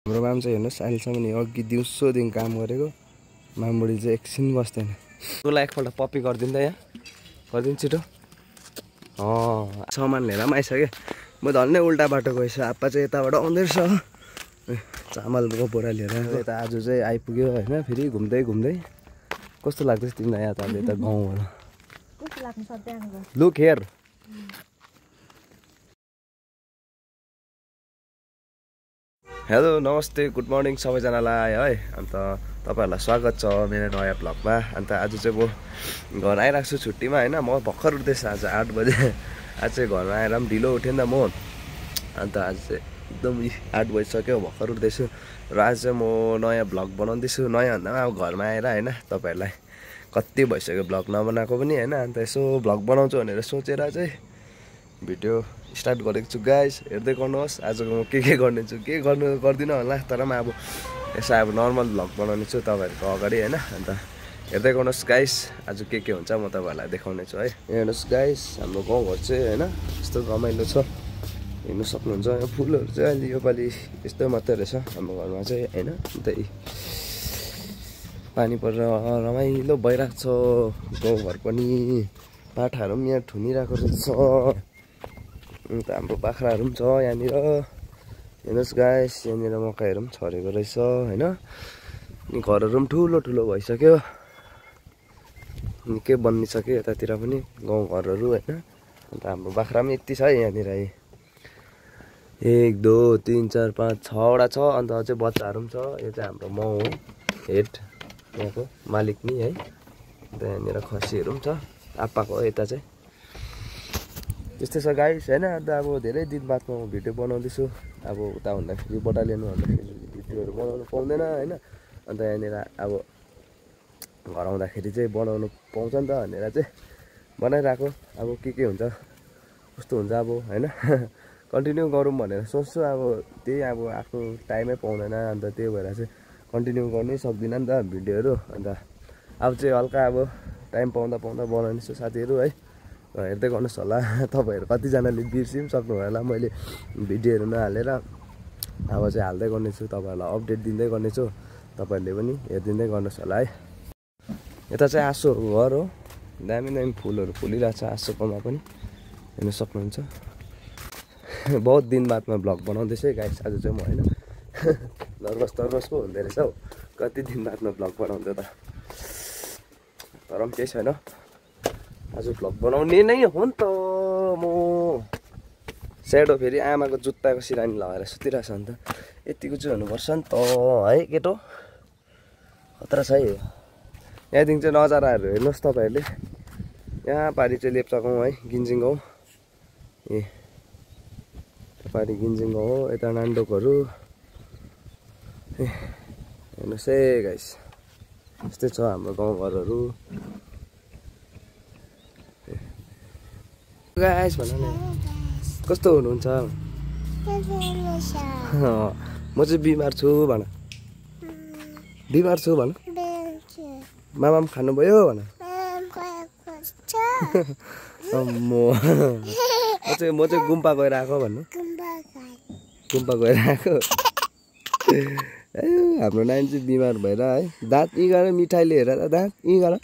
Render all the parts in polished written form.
हाम्रो माम चाहिँ हेर्नुहोस् अहिलेसम्म नि अघि दिउँसोदेखि काम गरेको मामबुढी चाहिँ एकछिन बस्दैन। उसलाई एकपल्ट पप्पी गरिदिनु त यहाँ गरिदिनु छिटो। सामान लिएर पनि आइसक्यो। म धन्नै उल्टा बाटो गएछु। आप्पा चाहिँ यताबाट आउँदै रहेछ चामलको बोरा लिएर। यता आज चाहिँ आइपुग्यो होइन। फेरि घुम्दै घुम्दै कस्तो लाग्दैछ तिमीलाई यहाँ त अब यता गाउँहरू? Look here. हेलो नमस्ते गुड मर्निङ सबैजनालाई है। अन्त तपाईँहरूलाई स्वागत छ मेरो नयाँ भ्लगमा। अन्त आज चाहिँ म घर आइरहेको छु छुट्टीमा होइन। म भर्खर उठ्दैछु आज 8 बजे। आज चाहिँ घरमा आएर पनि ढिलो उठेँ नि त म। अन्त आज चाहिँ एकदम 8 बजिसक्यो भर्खर उठ्दैछु र आज चाहिँ म नयाँ भ्लग बनाउँदैछु। नयाँ भन्दा पनि अब घरमा आएर होइन तपाईँहरूलाई कति भइसक्यो भ्लग नबनाएको पनि होइन। अन्त यसो भ्लग बनाउँछु भनेर सोचेर चाहिँ भिडियो स्टार्ट गरेको छु गाइस। हेर्दै गर्नुहोस् आजको म के गर्नेछु के गर्दिनँ होला तर म अब यसो अब नर्मल भ्लग बनाउने छु तपाईँहरूको अगाडि होइन। अन्त हेर्दै गर्नुहोस् गाइस आज के हुन्छ म तपाईँहरूलाई देखाउने छु है। हेर्नुहोस् गाइस हाम्रो गाउँघर चाहिँ होइन यस्तो रमाइलो छ हेर्नु सक्नुहुन्छ। यो फुलहरू चाहिँ अहिले योपालि यस्तो मात्रै रहेछ हाम्रो घरमा चाहिँ होइन। अन्त पानी परेर रमाइलो भइरहेको छ गाउँघर पनि। पाठाहरू पनि यहाँ ठुनिरहेको रहेछ। अन्त हाम्रो बाख्राहरू पनि छ यहाँनिर हेर्नुहोस् गाइस। यहाँनिर मकैहरू पनि छरेको रहेछ होइन। अनि घरहरू पनि ठुलो ठुलो भइसक्यो निकै बनिसक्यो यतातिर पनि गाउँघरहरू होइन। अन्त हाम्रो बाख्रा पनि यति छ यहाँनिर 1 2 3 4 5 6वटा छ। अन्त अझै बच्चाहरू पनि छ। यो चाहिँ हाम्रो माउ हो हेड यहाँको मालिक नि है। अन्त यहाँनिर खसीहरू पनि छ आप्पाको यता चाहिँ त्यस्तै छ गाइस होइन। अन्त अब धेरै दिन बादमा म भिडियो बनाउँदैछु। अब उता हुँदाखेरि बटालियन भन्दाखेरि भिडियोहरू बनाउनु पाउँदैन होइन। अन्त यहाँनिर अब घर आउँदाखेरि चाहिँ बनाउनु पाउँछ नि त भनेर चाहिँ बनाइरहेको। अब के हुन्छ कस्तो हुन्छ अब होइन कन्टिन्यू गरौँ भनेर सोच्छु। अब त्यही अब आफ्नो टाइमै पाउँदैन। अन्त त्यही भएर चाहिँ कन्टिन्यू गर्नै सक्दिनँ नि त भिडियोहरू। अन्त अब चाहिँ हल्का अब टाइम पाउँदा बनाउने छु साथीहरू है। हेर्दै गर्नुहोस् होला तपाईँहरू कतिजनाले बिर्सि पनि सक्नु होला मैले भिडियोहरू नहालेर। अब चाहिँ हाल्दै गर्नेछु तपाईँहरूलाई अपडेट दिँदै गर्नेछु। तपाईँहरूले पनि हेरिदिँदै गर्नुहोस् होला है। यता चाहिँ आँसुहरूको घर हो। दामी दामी फुलहरू फुलिरहेको छ आँसुकोमा पनि हेर्नु सक्नुहुन्छ। बहुत दिन बादमा भ्लग बनाउँदैछु है गाइस आज चाहिँ म होइन। नर्भस पो हुँदो रहेछ हौ कति दिन बादमा भ्लग बनाउँदै त। तर पनि केही छैन आज भ्लग बनाउने नै हो नि त। म स्याडो फेरि आमाको जुत्ताको सिरानी लगाएर सुतिरहेको छ नि त। यतिको चाहिँ हुनुपर्छ नि त है केटो खतरा छ है। यहाँदेखि चाहिँ नजाराहरू हेर्नुहोस् तपाईँहरूले। यहाँ पारि चाहिँ लेप्चा गाउँ है गिन्जिङ गाउँ पारि गिन्जिङ गाउँ हो। यता नान्डोकहरू हेर्नुहोस् है गाइस यस्तै छ हाम्रो गाउँघरहरू गाइस। भन न कस्तो हुनुहुन्छ? म चाहिँ बिमार छु भन। बिमार छु भन। मामा पनि खानुभयो भन। म चाहिँ गुम्पा गएर आएको भन्नु। गुम्पा गएर आएको हाम्रो नानी चाहिँ बिमार भएर है। दाँत यी गर मिठाईले हेर त दाँत यी गर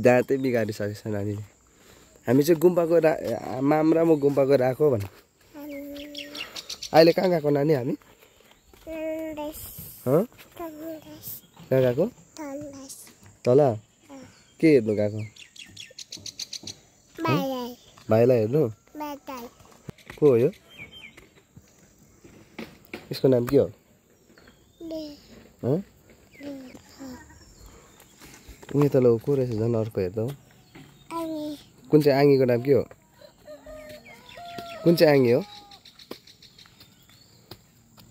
दाँतै बिगारिसकेको छ नानीले। हामी चाहिँ गुम्पा गएर माम र म गुम्पा गएर आएको भन। अहिले कहाँ गएको नानी हामी? कहाँ गएको? तल के हेर्नु गएको? भाइलाई हेर्नु? को हो यो? यसको नाम के हो? उयो तल को रहेछ झन् अर्को हेर्दा हो। कुन चाहिँ आँगीको नाम के हो? कुन चाहिँ आँगी हो?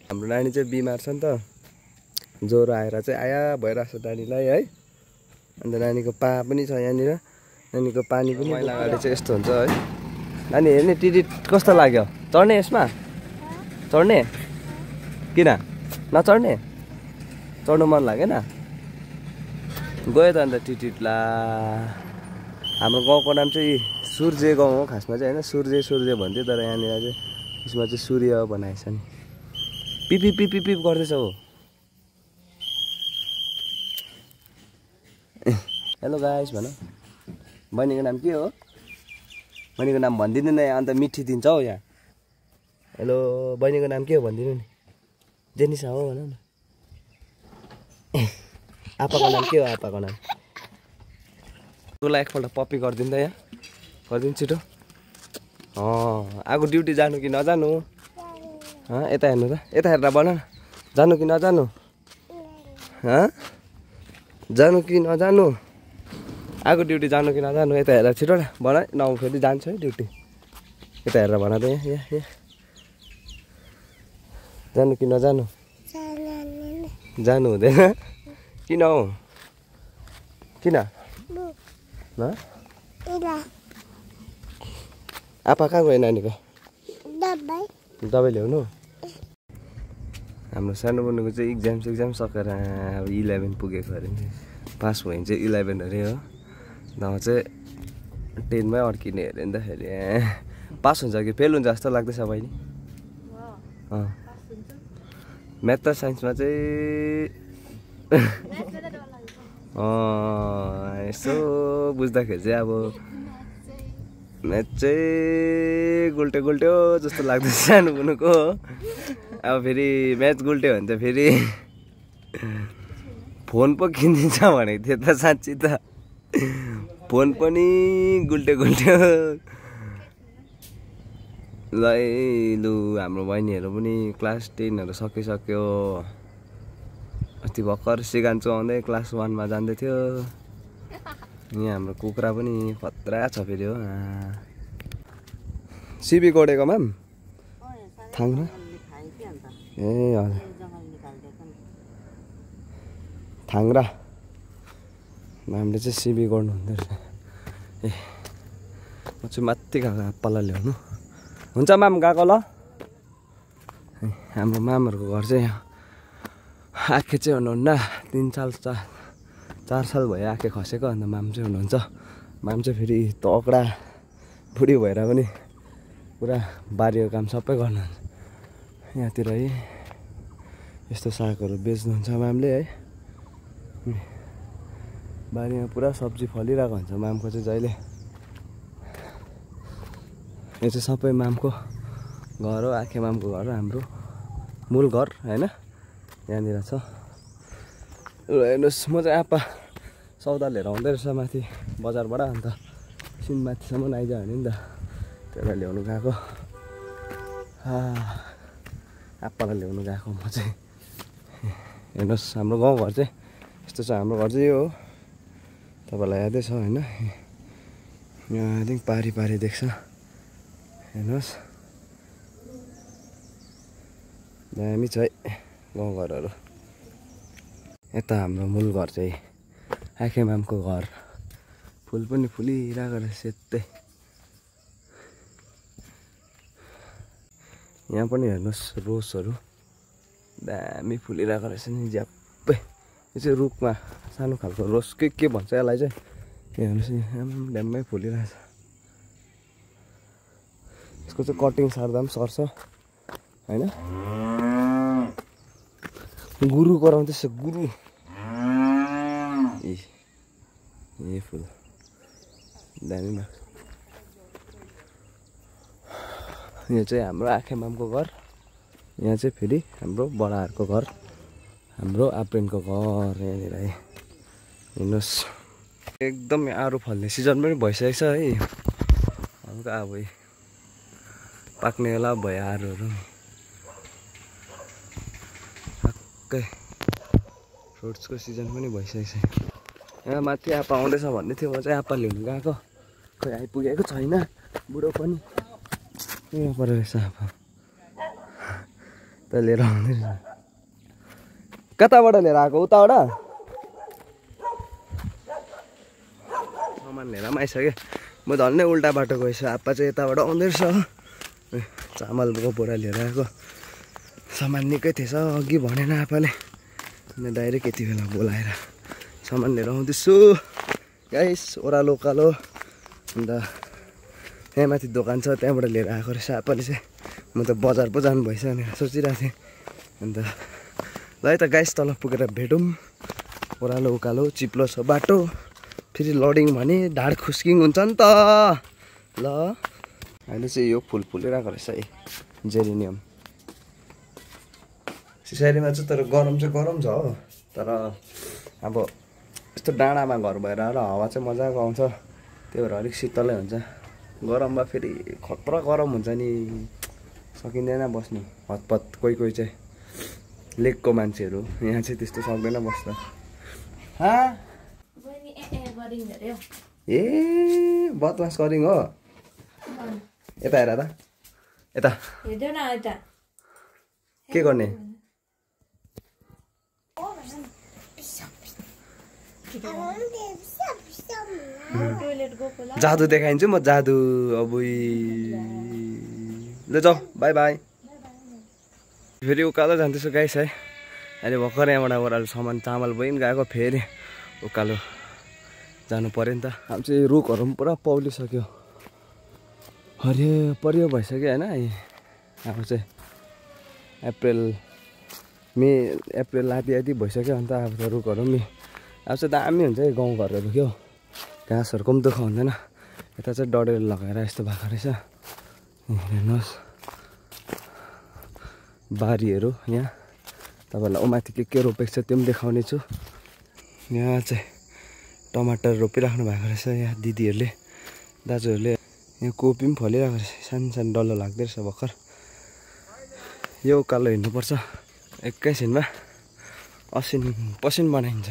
हाम्रो नानी चाहिँ बिमार छ नि त। ज्वरो आएर चाहिँ आया भइरहेको छ नानीलाई है। अन्त नानीको पा पनि छ यहाँनिर। नानीको पानी पनि मैला गाडी चाहिँ यस्तो हुन्छ है। नानी हेर्ने टिटिट कस्तो लाग्यो? चढ्ने यसमा? चढ्ने? किन नचढ्ने? चढ्नु मन लागेन? गयो त अन्त टिटिटला। हाम्रो गाउँको नाम चाहिँ सूर्य गाउँ हो खासमा चाहिँ होइन। सूर्य भन्थ्यो तर यहाँनिर चाहिँ यसमा चाहिँ सूर्य बनाएछ नि। पिपी पिपी पिप गर्दैछ हो। हेलो गाइस भन। बहिनीको नाम के हो? बहिनीको नाम भनिदिनु न, अन्त मिठी दिन्छ हौ यहाँ। हेलो बहिनीको नाम के हो भनिदिनु नि। जेनिसा हो भन न। आपाको नाम के हो? आपाको नाम तँलाई एकपल्ट पप्पी गरिदिनु त यहाँ। गरिदिनु छिटो। आगो ड्युटी जानु कि नजानु? यता हेर्नु त, यता हेरेर भन न। जानु कि नजानु? जानु कि नजानु? आगो ड्युटी जानु कि नजानु? यता हेरेर छिटो न भन। नौ फेरि जान्छु है ड्युटी। यता हेरेर भन त यहाँ यहाँ यहाँ। जानु कि नजानु? जानु हुँदैन। किन हौ? किन? आपा कहाँ गयो नानीको? दबाई ल्याउनु। हाम्रो सानो बन्नुको चाहिँ इक्जाम सकेर अब 11 पुगेको अरे नि। पास भयो भने चाहिँ 11 अरे हो। नभए चाहिँ 10 मै अड्किने अरे नि त फेरि। पास हुन्छ कि फेल हुन्छ जस्तो लाग्दैछ बहिनी? म्याथ र साइन्समा चाहिँ यसो बुझ्दाखेरि चाहिँ अब म्याथ चाहिँ गुल्टे गुल्ट्यो जस्तो लाग्दैछ सानो बुनुको। अब फेरि म्याथ गुल्ट्यो भने त फेरि फोन पो किनिदिन्छ भनेको थियो त। साँच्ची त फोन पनि गुल्टे गुल्ट्यो। ल लु हाम्रो बहिनीहरू पनि क्लास 10हरू सकिसक्यो। अस्ति भर्खर सिगान्चो आउँदै क्लास 1मा जाँदै थियो। यहाँ हाम्रो कुखुरा पनि खतरा छ फेरि हो। सिबी गोडेको म्याम थाङ्रा। ए हजुर थाङ्रा म्यामले चाहिँ सिबी गर्नु हुँदो रहेछ। ए म चाहिँ माथि गएको आप्पालाई ल्याउनु। हुन्छ माम गएको ल। हाम्रो मामहरूको घर चाहिँ यहाँ आखे चाहिँ हुनुहुन्न। 3 साल 4 साल भयो आखे खसेको। अन्त माम चाहिँ हुनुहुन्छ। माम चाहिँ फेरि तकडा बुढी भएर पनि पुरा बारीको काम सबै गर्नुहुन्छ। यहाँतिर है यस्तो सागहरू बेच्नुहुन्छ मामले है। बारीमा पुरा सब्जी फलिरहेको हुन्छ मामको चाहिँ जहिले। यो चाहिँ सबै मामको घर हो। आखे मामको घर हो, हाम्रो मूल घर होइन। यहाँनिर छ। हेर्नुहोस् म चाहिँ आपा सौदा लिएर आउँदै रहेछ माथि बजारबाट। अन्त सिन माथिसम्म आइज भने नि त त्यसलाई ल्याउनु गएको। आप्पालाई ल्याउनु गएको म चाहिँ। हेर्नुहोस् हाम्रो गाउँघर चाहिँ यस्तो छ। हाम्रो घर चाहिँ यो हो। तपाईँलाई यादै छ होइन। यहाँदेखि पारी पारी देख्छ। हेर्नुहोस् दामी छ है गाउँघरहरू। यता हाम्रो मूल घर चाहिँ आखे मामको घर। फुल पनि फुलिरहेको रहेछ सेतै। यहाँ पनि हेर्नुहोस् रोसहरू दामी फुलिरहेको रहेछ नि ज्याप्पै। यो चाहिँ रुखमा सानो खालको रोस के भन्छ यसलाई चाहिँ। हेर्नुहोस् नि ड्याम्मै फुलिरहेछ। यसको चाहिँ कटिङ सार्दा पनि सर्छ होइन। गुरु कराउँदैछ गुरु। ए फुल दामी भएको। यो चाहिँ हाम्रो आखे मामको घर। यहाँ चाहिँ फेरि हाम्रो बडाहरूको घर, हाम्रो आप्रेनको घर यहाँनिर है। हेर्नुहोस् एकदम आरू फल्ने सिजन पनि भइसकेको छ है। हल्का अब पाक्ने बेला भयो आरूहरू। टक्कै फ्रुट्सको सिजन पनि भइसकेको छ। यहाँ माथि आपा आउँदैछ भन्दै थियो। म चाहिँ आपा ल्याउनु गएको। खोइ आइपुगेको छैन बुढो पनि। यहाँ पर रहेछ आपा त लिएर आउँदै रहेछ। कताबाट लिएर आएको? उताबाट सामान लिएर पनि आइसक्यो। म झन्डै उल्टा बाटो गएछु। आपा चाहिँ यताबाट आउँदै रहेछ। चामलको बोरा लिएर आएको। सामान निकै थिएछ अघि भनेन आपाले। अनि डाइरेक्ट यति बेला बोलाएर सामान लिएर आउँदैछु गाइस। ओह्रालो उकालो अन्त यहाँ माथि दोकान छ त्यहाँबाट लिएर आएको रहेछ आपाले चाहिँ। म त बजार पो जानु भएछ भनेर सोचिरहेको थिएँ। अन्त ल है त गाइस तल पुगेर भेटौँ ओह्रालो उकालो चिप्लो छ बाटो फेरि लडिङ भने ढाड खुस्किङ हुन्छ नि त ल अहिले चाहिँ यो फुल फुलिरहेको रहेछ है जेरिनियम सिसारीमा चाहिँ तर गरम चाहिँ गरम छ हो तर अब यस्तो डाँडामा घर भएर र हावा चाहिँ मजाको आउँछ त्यही भएर अलिक शीतलै हुन्छ गरममा फेरि खतरा गरम हुन्छ नि सकिँदैन बस्नु हतपत कोही कोही चाहिँ लेकको मान्छेहरू यहाँ चाहिँ त्यस्तो सक्दैन बस्न ए बदमास गरिङ हो यता हेर त यता के गर्ने जादु देखाइन्छु म जादु अब ल जाऊ बाई बाई फेरि उकालो जान्दैछु गाइस है अहिले भर्खर यहाँबाट ओह्रालो सामान चामल पनि गएको फेरि उकालो जानु पर्यो नि त अब चाहिँ रुखहरू पनि पुरा पौलिसक्यो हरियो परियो भइसक्यो होइन अब चाहिँ अप्रिल आदि भइसक्यो अन्त अब त रुखहरू पनि अब चाहिँ दामी हुन्छ है गाउँघरहरू क्या घाँसहरूको पनि दुःख हुँदैन यता चाहिँ डडेर लगाएर यस्तो भएको रहेछ हेर्नुहोस् बारीहरू यहाँ तपाईँहरूलाई माथि के रोपेको छ त्यो पनि देखाउने छु यहाँ चाहिँ टमाटर रोपिराख्नु भएको रहेछ यहाँ दिदीहरूले दाजुहरूले यहाँ कोपी पनि फलिरहेको रहेछ सानो सानो डल्लो लाग्दै रहेछ भर्खर यो उकालो हिँड्नुपर्छ एकैछिनमा पसिन बनाइन्छ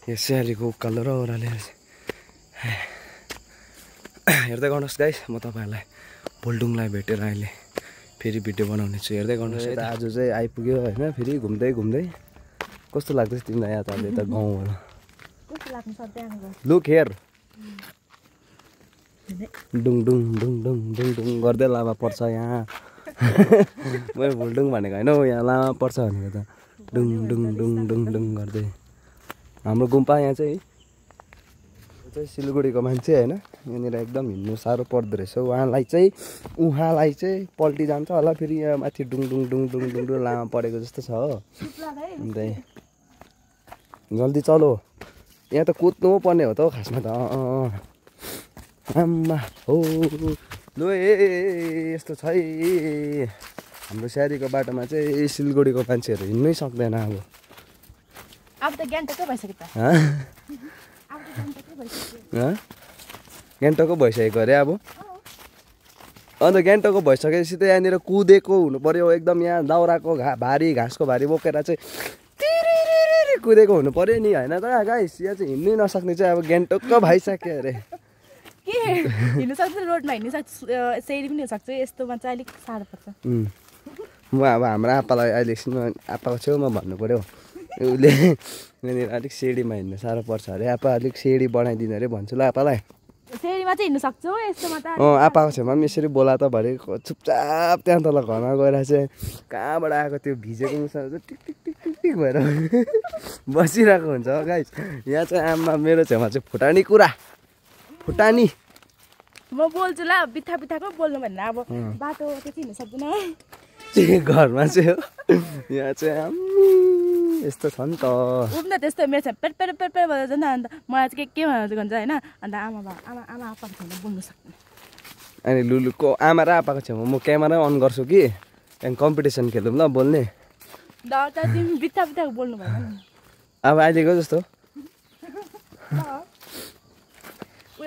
यो स्याहारीको उकालो र ओह्रालो हेर्दै गर्नुहोस् गाइस म तपाईँहरूलाई भोल्डुङलाई भेटेर अहिले फेरि भिडियो बनाउने छु हेर्दै गर्नुहोस् है आज चाहिँ आइपुग्यो होइन फेरि घुम्दै घुम्दै कस्तो लाग्दैछ तिमीलाई यहाँ त अब यता गाउँहरू लुक हेयर डुङ डुङ डुङ डुङ डुङ डुङ गर्दै लामा पर्छ यहाँ मैले भुल्डुङ भनेको होइन हौ यहाँ लामा पर्छ भनेको त डुङ डुङ डुङ डुङ डुङ गर्दै हाम्रो गुम्पा यहाँ चाहिँ सिलगढीको मान्छे होइन यहाँनिर एकदम हिँड्नु साह्रो पर्दो रहेछ उहाँलाई चाहिँ पल्टी जान्छ होला फेरि यहाँ माथि डुङ डुङ डुङ डुङ डुङ डुङ लामा परेको जस्तो छ हो अन्त जल्दी चलो यहाँ त कुद्नु पर्ने हो त हौ खासमा त आम्मा हो लु यस्तो छ है हाम्रो स्याहारीको बाटोमा चाहिँ सिलगढीको मान्छेहरू हिँड्नै सक्दैन अब त गान्तोकै भइसक्यो त गान्तोकको भइसकेको अरे अब अन्त गान्तोकको भइसकेपछि त यहाँनिर कुदेको हुनु पर्यो एकदम यहाँ दाउराको भारी घाँसको भारी बोकेर चाहिँ कुदेको हुनु पर्यो नि होइन त गाइस यहाँ चाहिँ हिँड्नै नसक्ने चाहिँ अब गान्तोकको भइसक्यो अरे के हिँड्नु सक्छ रोडमा हिँड्नु सक्छ सेरी पनि सक्छ यस्तोमा चाहिँ अलिक साह्रो पर्छ म अब हाम्रो आप्पालाई अहिले एकछिनमा आप्पाको छेउमा भन्नु पर्यो उसले यहाँनिर अलिक सिँढीमा हिँड्नु साह्रो पर्छ अरे आप्पा अलिक सिँढी बनाइदिनु अरे भन्छु ल आप्पालाई सेरीमा चाहिँ हिँड्नु सक्छु यस्तोमा त आप्पाको छेउमा पनि यसरी बोला त भरे चुपचाप त्यहाँ तल घरमा गएर चाहिँ कहाँबाट आएको त्यो भिजेको मुसा टिक टिक टिक टिक टिक भएर बसिरहेको हुन्छ गाइस यहाँ चाहिँ आमा मेरो छेउमा चाहिँ फुटानी म बोल्छु ल बित्था बित्थाको बोल्नु भनेर अब बाटो त्यति हिँड्नु सक्दैन घरमा चाहिँ हो यहाँ चाहिँ यस्तो छ नि त उब्न त्यस्तो मेरो छ पेट पेट पेट पेट भएर जान्छ अन्त मलाई चाहिँ के भन्छ होइन अन्त आमा आप्पाको छेउमा बोल्नु सक्दैन अनि लुलुको आमा र आप्पाको छेउमा म क्यामेरा अन गर्छु कि त्यहाँदेखि कम्पिटिसन खेलौँ ल बोल्ने तिमी बित्था बित्थाको बोल्नु भएन अब अहिलेको जस्तो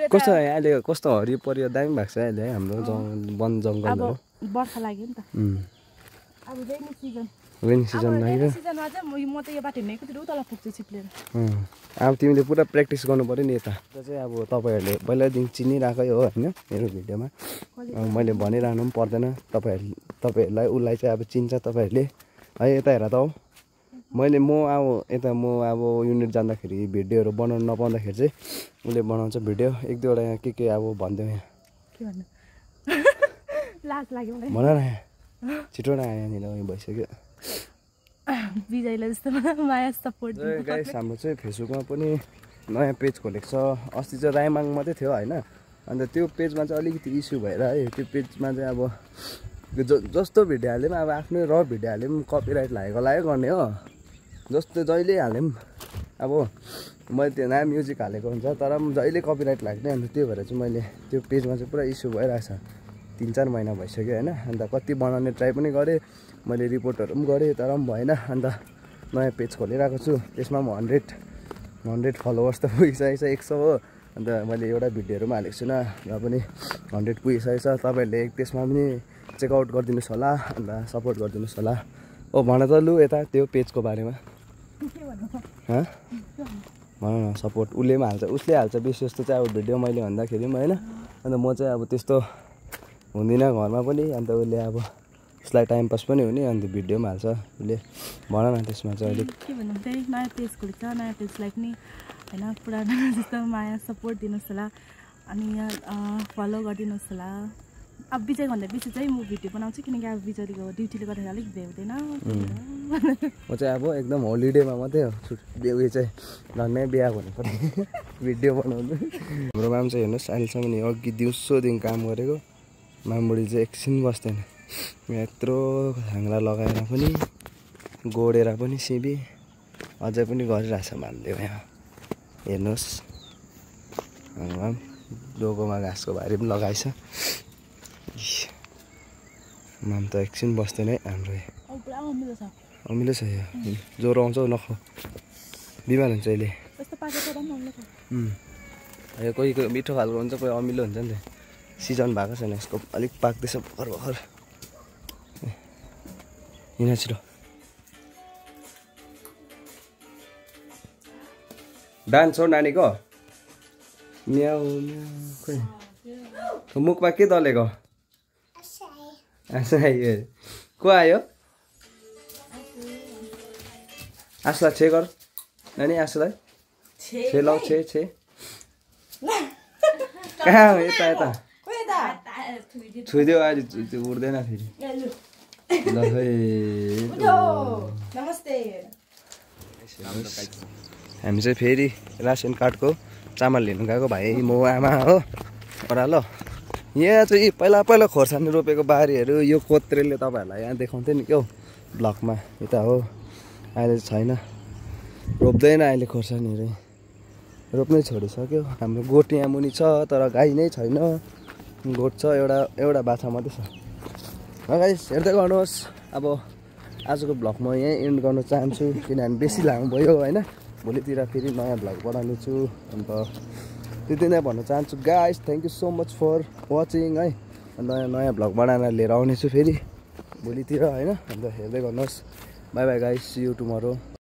कस्तो अहिले कस्तो हरियो परियो दामी भएको छ अहिले है हाम्रो वन जङ्गलहरू बर्खा लाग्यो नि त अब रेनी सिजन लाग्यो सिजनमा चाहिँ म त यो बाटो हिँडेको कति तल पुग्छु चिप्लेर अब तिमीले पुरा प्र्याक्टिस गर्नु पऱ्यो नि यता चाहिँ अब तपाईँहरूले पहिल्यैदेखि चिनिरहेकै हो होइन मेरो भिडियोमा मैले भनिरहनु पनि पर्दैन तपाईँहरूलाई उसलाई चाहिँ अब चिन्छ तपाईँहरूले है यता हेर त हौ म अब युनिट जाँदाखेरि भिडियोहरू बनाउनु नपाउँदाखेरि चाहिँ उसले बनाउँछ भिडियो एक दुईवटा यहाँ के अब भनिदिउँ यहाँ के भन्नु लाज लाग्यो मलाई भन न छिटो न यहाँनिर उयो भइसक्यो विजयलाई जस्तो माया सपोर्ट गाइस हाम्रो चाहिँ फेसबुकमा पनि नयाँ पेज खोलेको छ अस्ति चाहिँ राइमाङ मात्रै थियो होइन अन्त त्यो पेजमा चाहिँ अलिकति इस्यु भएर है त्यो पेजमा चाहिँ अब जस्तो भिडियो हाले पनि अब आफ्नै र भिडियो हाले पनि कपिराइट लागेको गर्ने हो। जस्तो जहिले हाले पनि अब मैले त्यो नयाँ म्युजिक हालेको हुन्छ तर पनि जहिले कपिराइट लाग्ने। अन्त त्यो भएर चाहिँ मैले त्यो पेजमा चाहिँ पुरा इस्यु भइरहेछ 3-4 महिना भइसक्यो होइन। अन्त कति बनाउने ट्राई पनि गरेँ मैले, रिपोर्टहरू पनि गरेँ तर पनि भएन। अन्त नयाँ पेज खोलिरहेको छु, त्यसमा पनि 100 फलोवर्स त पुगिसकेको छ, 100 हो। अन्त मैले एउटा भिडियोहरू पनि हालेको छुइनँ र पनि 100 पुगिसकेको छ। तपाईँहरूले त्यसमा पनि चेकआउट गरिदिनुहोस् होला, अन्त सपोर्ट गरिदिनुहोस् होला। ओ भन त लु यता त्यो पेजको बारेमा भन न। सपोर्ट उसले पनि हाल्छ, उसले हाल्छ बेसी जस्तो चाहिँ अब भिडियो मैले भन्दाखेरि पनि होइन। अन्त म चाहिँ अब त्यस्तो हुँदिनँ घरमा पनि। अन्त उसले अब उसलाई टाइम पास पनि हुने, अन्त भिडियो पनि हाल्छ उसले। भन न त्यसमा चाहिँ अलिक के भन्नु, त्यही नयाँ पेज खोलेको छ, नयाँ पेजलाई पनि होइन पुरानो जस्तो माया सपोर्ट दिनुहोस् होला। अनि यहाँ फलो गरिदिनुहोस् होला। अब विजयभन्दा बेसी चाहिँ म भिडियो बनाउँछु किनकि अब विजयको ड्युटीले गर्दाखेरि अलिक भ्याउँदैन। म चाहिँ अब एकदम होलिडेमा मात्रै हो उयो चाहिँ धन्नै बिहा हुनुपर्ने भिडियो बनाउनु। हाम्रो माम चाहिँ हेर्नुहोस् अहिलेसम्म अघि दिउँसोदेखि काम गरेको मामबुढी चाहिँ एकछिन बस्दैन। यत्रो हाङ्ला लगाएर पनि गोडेर पनि सिबी अझै पनि गरिरहेछ मामले यहाँ हेर्नुहोस्। माम डोकोमा घाँसको भारी पनि लगाएछ। माम त एकछिन बस्दैन है हाम्रो। अमिलो छ यो, ज्वरो आउँछ नखाऊ, बिमार हुन्छ अहिले। यो कोही कोही मिठो खालको हुन्छ, कोही अमिलो हुन्छ नि त। सिजन भएको छैन यसको, अलिक पाक्दैछ भर्खर भर्खर। यहाँ छिटो डान्स हो नानीको। म्याउ म्याउ मुखमा के दलेको? को आयो? आसुलाई छे गर नानी, आसुलाई छे लाउ, छे छे कहाँ हो? यता यता छुइदियो अहिले, त्यो उड्दैन फेरि। ल हामी चाहिँ फेरि रासन कार्डको चामल लिनु गएको भाइ म आमा हो ओह्रालो। यहाँ चाहिँ पहिला पहिला खोर्सानी रोपेको बारीहरू यो कोत्रेले तपाईँहरूलाई यहाँ देखाउँथ्यो नि क्या हो ब्लगमा। यता हो अहिले छैन, रोप्दैन अहिले खोर्सानीहरू, रोप्नै छोडिसक्यो। हाम्रो गोठ यहाँ मुनि छ तर गाई नै छैन, गोठ छ एउटा बाछा मात्रै छ। गाइस हेर्दै गर्नुहोस्। अब आजको भ्लग म यहीँ एन्ड गर्न चाहन्छु किनभने बेसी लामो भयो होइन। भोलितिर फेरि नयाँ भ्लग बनाउने छु। अन्त त्यति नै भन्न चाहन्छु guys, thank you so much for watching है। नयाँ भ्लग बनाएर लिएर आउनेछु फेरि भोलितिर होइन। अन्त हेर्दै गर्नुहोस्। Bye bye guys, see you tomorrow.